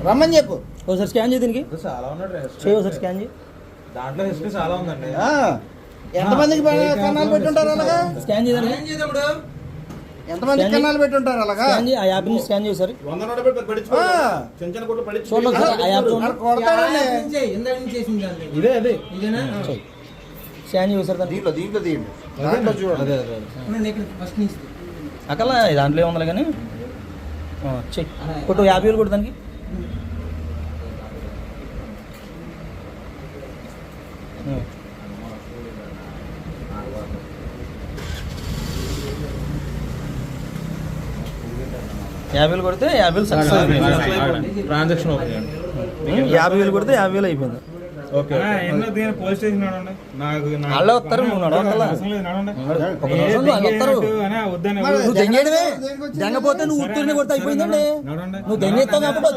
రమ్మని చెప్పు. ఒకసారి స్కాన్ చేయి దీనికి. చాలా ఉన్నాడు చేయి ఒకసారి స్కాన్ చేయి. దాంట్లో హిస్టరీ చాలా ఉందండి. ఎంతమందికి కన్నాలు పెట్టుంటారు అలాగా? స్కాన్ చేయదండి. ఎంతమందికి కన్నాలు పెట్టుంటారు అలాగా? స్కాన్ చేయి. ఆ యాప్ ని స్కాన్ చేయి సార్. చూడండి ఒకసారి ఆ యాప్ చూడండి. ఇదే అదే చెయ్యి. స్కాన్ చేయి ఒకసారి దాన్ని. దీంట్లో తీయండి. దాంట్లో చూడండి. అక్కడ దాంట్లో ఏముంది కానీ చెయ్యి. కొట్టు 50,000 కొట్టు దానికి. యాభై కొడితే 50,000 సక్సెస్ అయిపోయింది. ట్రాన్సాక్షన్ 50,000 కొడితే 50,000 అయిపోయింది. పోలీస్ స్టేషన్ వాళ్ళు వస్తారు, నువ్వు నడవక్కలా. నువ్వు దెంగేయడమే. దెంగపోతే నువ్వు ఉత్తూరిని కొడితే అయిపోయిందండి. నువ్వు దెంగేస్తావు కాబట్టి